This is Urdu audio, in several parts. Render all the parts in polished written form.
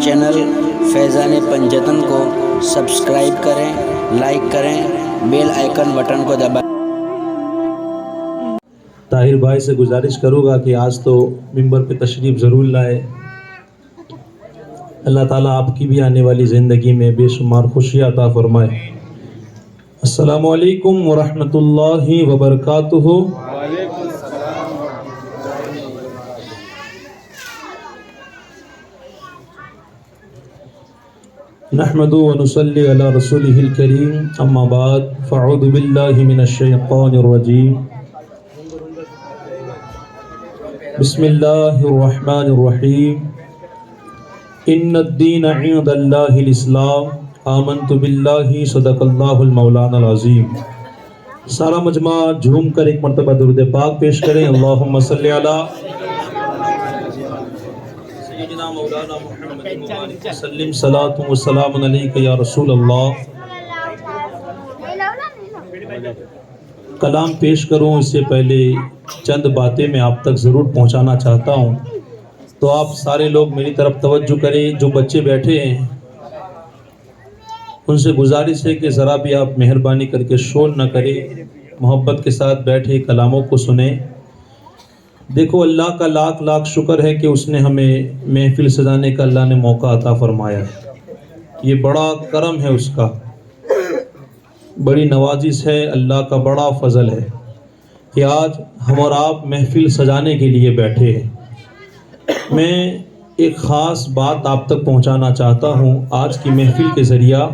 چینل فیضان پنجتن کو سبسکرائب کریں، لائک کریں، بیل آئیکن بٹن کو دبائیں۔ طاہر بھائی سے گزارش کروں گا کہ آج تو ممبر پہ تشریف ضرور لائے۔ اللہ تعالیٰ آپ کی بھی آنے والی زندگی میں بے شمار خوشی عطا فرمائے۔ السلام علیکم ورحمۃ اللہ وبرکاتہ۔ نحمد و نصلی علی رسولہ الکریم، اما بعد فاعوذ باللہ من الشیطان الرجیم، بسم اللہ الرحمن الرحیم، ان الدین عند اللہ الاسلام، آمنت باللہ، صدق اللہ المولانا العظیم۔ سارا مجمع جھوم کر ایک مرتبہ درود پاک پیش کریں۔ اللہم صلی علی سیدنا مولانا محمد وسلم، صلاۃ و سلام علیک یا رسول اللہ۔ کلام پیش کروں اس سے پہلے چند باتیں میں آپ تک ضرور پہنچانا چاہتا ہوں، تو آپ سارے لوگ میری طرف توجہ کریں۔ جو بچے بیٹھے ہیں ان سے گزارش ہے کہ ذرا بھی آپ مہربانی کر کے شور نہ کریں، محبت کے ساتھ بیٹھے کلاموں کو سنیں۔ دیکھو، اللہ کا لاکھ لاکھ شکر ہے کہ اس نے ہمیں محفل سجانے کا اللہ نے موقع عطا فرمایا ہے۔ یہ بڑا کرم ہے اس کا، بڑی نوازش ہے، اللہ کا بڑا فضل ہے کہ آج ہم اور آپ محفل سجانے کے لیے بیٹھے ہیں۔ میں ایک خاص بات آپ تک پہنچانا چاہتا ہوں آج کی محفل کے ذریعہ،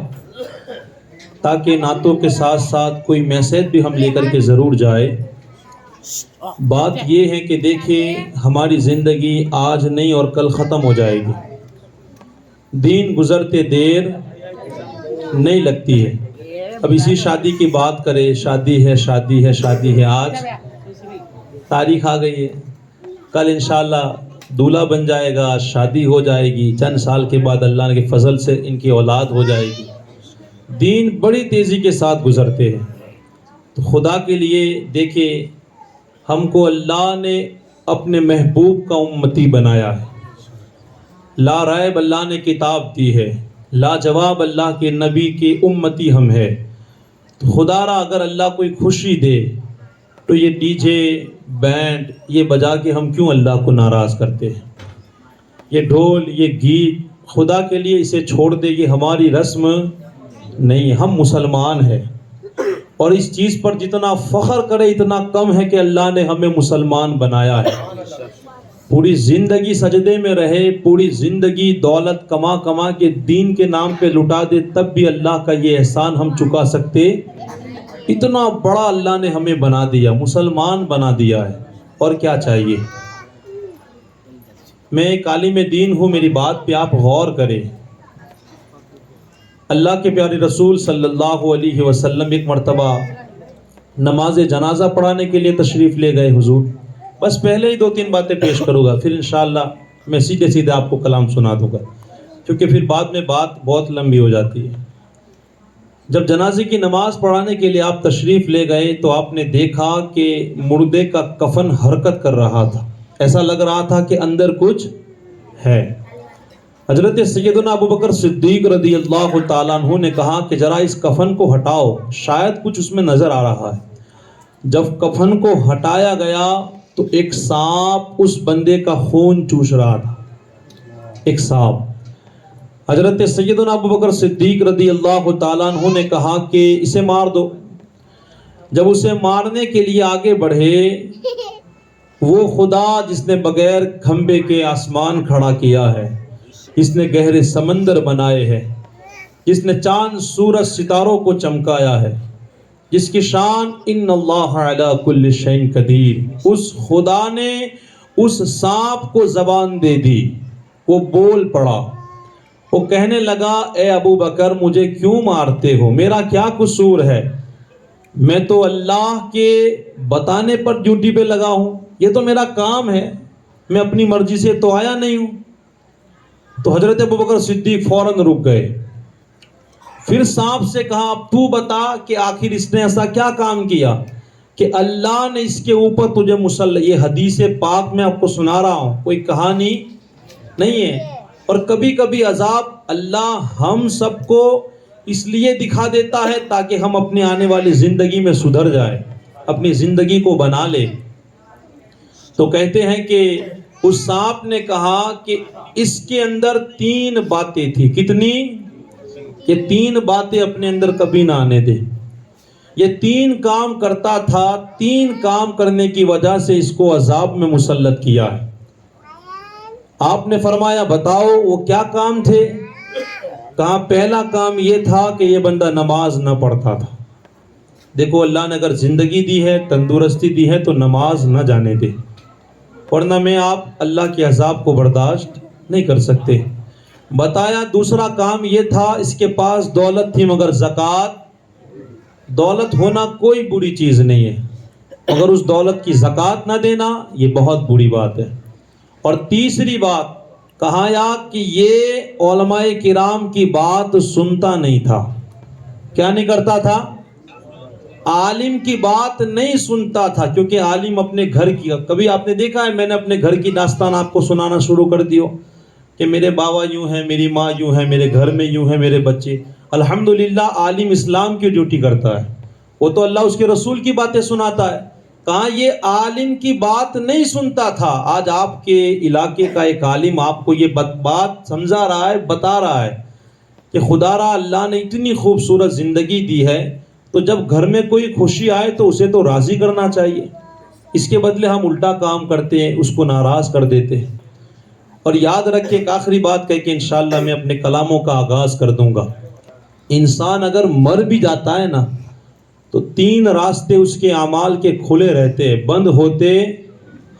تاکہ نعتوں کے ساتھ ساتھ کوئی میسیج بھی ہم لے کر کے ضرور جائے۔ بات یہ ہے کہ دیکھیں، ہماری زندگی آج نہیں اور کل ختم ہو جائے گی۔ دین گزرتے دیر نہیں لگتی ہے۔ اب اسی شادی کی بات کرے، شادی ہے شادی ہے شادی ہے، آج تاریخ آ گئی ہے، کل انشاءاللہ دولہا بن جائے گا، شادی ہو جائے گی، چند سال کے بعد اللہ کے فضل سے ان کی اولاد ہو جائے گی۔ دین بڑی تیزی کے ساتھ گزرتے ہیں، تو خدا کے لیے دیکھیں، ہم کو اللہ نے اپنے محبوب کا امتی بنایا ہے۔ لا ریب اللہ نے کتاب دی ہے، لا جواب اللہ کے نبی کی امتی ہم ہے۔ تو خدا را اگر اللہ کوئی خوشی دے تو یہ ڈی جے بینڈ یہ بجا کے ہم کیوں اللہ کو ناراض کرتے ہیں؟ یہ ڈھول یہ گیت خدا کے لیے اسے چھوڑ دے، یہ ہماری رسم نہیں۔ ہم مسلمان ہیں، اور اس چیز پر جتنا فخر کرے اتنا کم ہے کہ اللہ نے ہمیں مسلمان بنایا ہے۔ پوری زندگی سجدے میں رہے، پوری زندگی دولت کما کما کے دین کے نام پہ لٹا دے، تب بھی اللہ کا یہ احسان ہم چکا سکتے؟ اتنا بڑا اللہ نے ہمیں بنا دیا، مسلمان بنا دیا ہے، اور کیا چاہیے؟ میں ایک عالم دین ہوں، میری بات پہ آپ غور کریں۔ اللہ کے پیارے رسول صلی اللہ علیہ وسلم ایک مرتبہ نماز جنازہ پڑھانے کے لیے تشریف لے گئے حضور۔ بس پہلے ہی 2-3 باتیں پیش کروں گا، پھر انشاءاللہ میں سیدھے سیدھے آپ کو کلام سنا دوں گا، کیونکہ پھر بعد میں بات بہت لمبی ہو جاتی ہے۔ جب جنازے کی نماز پڑھانے کے لیے آپ تشریف لے گئے تو آپ نے دیکھا کہ مردے کا کفن حرکت کر رہا تھا، ایسا لگ رہا تھا کہ اندر کچھ ہے۔ حضرت سیدنا ابوبکر صدیق رضی اللہ تعالیٰ عنہ نے کہا کہ ذرا اس کفن کو ہٹاؤ، شاید کچھ اس میں نظر آ رہا ہے۔ جب کفن کو ہٹایا گیا تو ایک سانپ اس بندے کا خون چوس رہا تھا، ایک سانپ۔ حضرت سیدنا ابوبکر صدیق رضی اللہ تعالیٰ عنہ نے کہا کہ اسے مار دو۔ جب اسے مارنے کے لیے آگے بڑھے، وہ خدا جس نے بغیر کھمبے کے آسمان کھڑا کیا ہے، جس نے گہرے سمندر بنائے ہیں، جس نے چاند سورج ستاروں کو چمکایا ہے، جس کی شان ان اللہ علی کل شیء قدیر، اس خدا نے اس سانپ کو زبان دے دی، وہ بول پڑا، وہ کہنے لگا اے ابو بکر مجھے کیوں مارتے ہو، میرا کیا قصور ہے؟ میں تو اللہ کے بتانے پر ڈیوٹی پہ لگا ہوں، یہ تو میرا کام ہے، میں اپنی مرضی سے تو آیا نہیں ہوں۔ تو حضرت ابوبکر صدیق فوراً رک گئے۔ پھر سانپ سے کہا اب تو بتا کہ آخر اس نے ایسا کیا کام کیا کہ اللہ نے اس کے اوپر تجھے مسلط۔ یہ حدیث پاک میں آپ کو سنا رہا ہوں، کوئی کہانی نہیں ہے۔ اور کبھی کبھی عذاب اللہ ہم سب کو اس لیے دکھا دیتا ہے تاکہ ہم اپنی آنے والی زندگی میں سدھر جائیں، اپنی زندگی کو بنا لے۔ تو کہتے ہیں کہ اس سانپ نے کہا کہ اس کے اندر 3 باتیں تھی، کتنی؟ کہ 3 باتیں اپنے اندر کبھی نہ آنے دے۔ یہ 3 کام کرتا تھا، 3 کام کرنے کی وجہ سے اس کو عذاب میں مسلط کیا ہے۔ آپ نے فرمایا بتاؤ وہ کیا کام تھے؟ کہا پہلا کام یہ تھا کہ یہ بندہ نماز نہ پڑھتا تھا۔ دیکھو اللہ نے اگر زندگی دی ہے، تندرستی دی ہے تو نماز نہ جانے دے، ورنہ میں آپ اللہ کے عذاب کو برداشت نہیں کر سکتے۔ بتایا دوسرا کام یہ تھا، اس کے پاس دولت تھی مگر زکوٰۃ، دولت ہونا کوئی بری چیز نہیں ہے، مگر اس دولت کی زکوٰۃ نہ دینا یہ بہت بری بات ہے۔ اور تیسری بات کہا یا کہ یہ علماء کرام کی بات سنتا نہیں تھا۔ کیا نہیں کرتا تھا؟ عالم کی بات نہیں سنتا تھا، کیونکہ عالم اپنے گھر کی، کبھی آپ نے دیکھا ہے میں نے اپنے گھر کی داستان آپ کو سنانا شروع کر دی ہو کہ میرے بابا یوں ہیں، میری ماں یوں ہے، میرے گھر میں یوں ہیں میرے بچے۔ الحمدللہ عالم اسلام کی ڈیوٹی کرتا ہے، وہ تو اللہ اس کے رسول کی باتیں سناتا ہے۔ کہاں یہ عالم کی بات نہیں سنتا تھا۔ آج آپ کے علاقے کا ایک عالم آپ کو یہ بات سمجھا رہا ہے، بتا رہا ہے کہ خدا را اللہ نے اتنی خوبصورت زندگی دی ہے، تو جب گھر میں کوئی خوشی آئے تو اسے تو راضی کرنا چاہیے، اس کے بدلے ہم الٹا کام کرتے ہیں، اس کو ناراض کر دیتے ہیں۔ اور یاد رکھیں ایک آخری بات کہہ کے انشاءاللہ میں اپنے کلاموں کا آغاز کر دوں گا۔ انسان اگر مر بھی جاتا ہے نا تو 3 راستے اس کے اعمال کے کھلے رہتے ہیں، بند ہوتے۔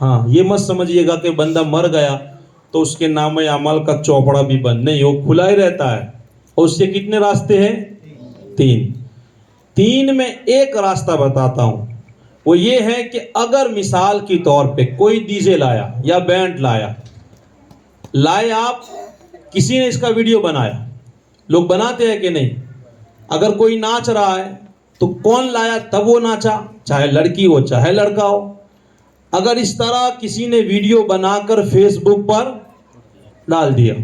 ہاں یہ مت سمجھیے گا کہ بندہ مر گیا تو اس کے نام اعمال کا چوپڑا بھی بند، نہیں، وہ کھلا ہی رہتا ہے۔ اور اس کے کتنے راستے ہیں؟ 3 میں ایک راستہ بتاتا ہوں، وہ یہ ہے کہ اگر مثال کی طور پہ کوئی ڈی جے لایا یا بینڈ لائے آپ، کسی نے اس کا ویڈیو بنایا، لوگ بناتے ہیں کہ نہیں؟ اگر کوئی ناچ رہا ہے تو کون لایا تب وہ ناچا، چاہے لڑکی ہو چاہے لڑکا ہو۔ اگر اس طرح کسی نے ویڈیو بنا کر فیس بک پر ڈال دیا،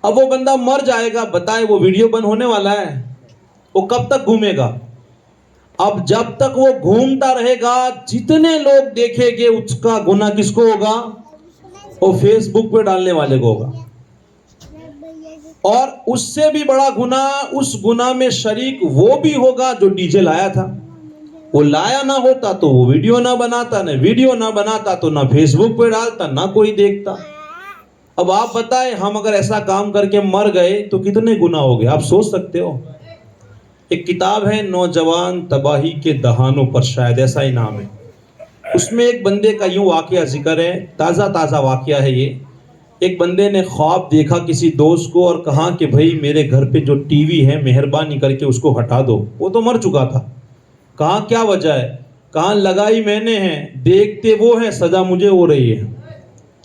اب وہ بندہ مر جائے گا، بتائے وہ ویڈیو بند ہونے والا ہے؟ وہ کب تک گھومے گا؟ اب جب تک وہ گھومتا رہے گا، جتنے لوگ دیکھیں گے اس کا گناہ کس کو ہوگا؟ وہ فیس بک پہ ڈالنے والے کو ہوگا۔ اور اس سے بھی بڑا گناہ، اس گناہ میں شریک وہ بھی ہوگا جو ڈی جے لایا تھا۔ وہ لایا نہ ہوتا تو وہ ویڈیو نہ بناتا، نہ ویڈیو نہ بناتا تو نہ فیس بک پہ ڈالتا، نہ کوئی دیکھتا۔ اب آپ بتائیں ہم اگر ایسا کام کر کے مر گئے تو کتنے گناہ ہو گئے، آپ سوچ سکتے ہو؟ ایک کتاب ہے نوجوان تباہی کے دہانوں پر، شاید ایسا ہی نام ہے۔ اس میں ایک بندے کا یوں واقعہ ذکر ہے، تازہ واقعہ ہے یہ۔ ایک بندے نے خواب دیکھا کسی دوست کو اور کہا کہ بھائی میرے گھر پہ جو ٹی وی ہے مہربانی کر کے اس کو ہٹا دو۔ وہ تو مر چکا تھا۔ کہا کیا وجہ ہے؟ کہا لگائی میں نے ہے، دیکھتے وہ ہیں، سزا مجھے ہو رہی ہے۔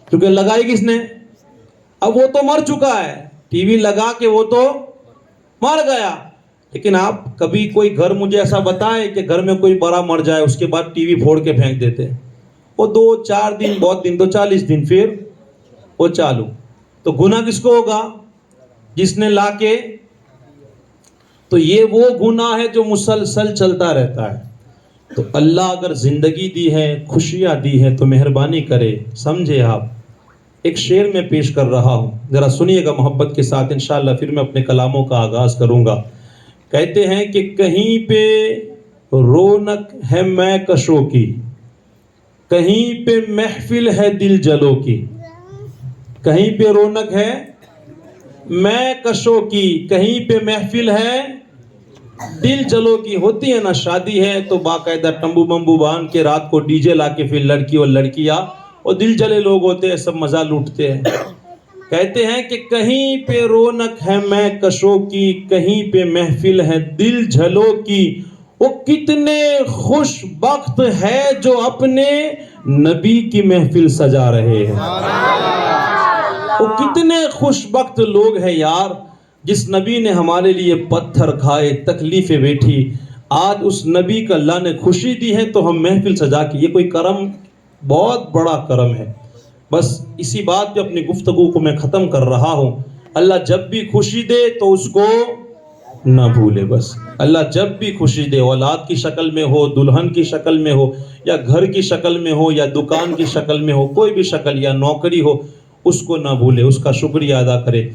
کیونکہ لگائی کس نے؟ اب وہ تو مر چکا ہے، ٹی وی لگا کے وہ تو مر گیا۔ لیکن آپ کبھی کوئی گھر مجھے ایسا بتائے کہ گھر میں کوئی بڑا مر جائے اس کے بعد ٹی وی پھوڑ کے پھینک دیتے، وہ 2-4 دن، بہت دن تو 40 دن، پھر وہ چالو۔ تو گناہ کس کو ہوگا؟ جس نے لا کے۔ تو یہ وہ گناہ ہے جو مسلسل چلتا رہتا ہے۔ تو اللہ اگر زندگی دی ہے، خوشیاں دی ہے تو مہربانی کرے، سمجھے آپ۔ ایک شعر میں پیش کر رہا ہوں، ذرا سنیے گا محبت کے ساتھ، انشاءاللہ پھر میں اپنے کلاموں کا آغاز کروں گا۔ کہتے ہیں کہ کہیں پہ رونق ہے میں کشوں کی، کہیں پہ محفل ہے دل جلوں کی۔ کہیں پہ رونق ہے میں کشوں کی، کہیں پہ محفل ہے دل جلوں کی۔ ہوتی ہے نا شادی ہے تو باقاعدہ تمبو بمبو باندھ کے رات کو ڈی جے لا کے پھر لڑکی اور لڑکیاں اور دل جلے لوگ ہوتے ہیں، سب مزہ لوٹتے ہیں۔ کہتے ہیں کہ کہیں پہ رونق ہے میں کشوں کی، کہیں پہ محفل ہے دل جھلوں کی۔ وہ کتنے خوش بخت ہے جو اپنے نبی کی محفل سجا رہے ہیں۔ وہ کتنے خوش بخت لوگ ہیں یار، جس نبی نے ہمارے لیے پتھر کھائے، تکلیفیں بیٹھی، آج اس نبی کا اللہ نے خوشی دی ہے تو ہم محفل سجا کے، یہ کوئی کرم، بہت بڑا کرم ہے۔ بس اسی بات پہ اپنی گفتگو کو میں ختم کر رہا ہوں. اللہ جب بھی خوشی دے تو اس کو نہ بھولے. بس اللہ جب بھی خوشی دے، اولاد کی شکل میں ہو، دلہن کی شکل میں ہو، یا گھر کی شکل میں ہو، یا دکان کی شکل میں ہو، کوئی بھی شکل یا نوکری ہو، اس کو نہ بھولے، اس کا شکریہ ادا کرے.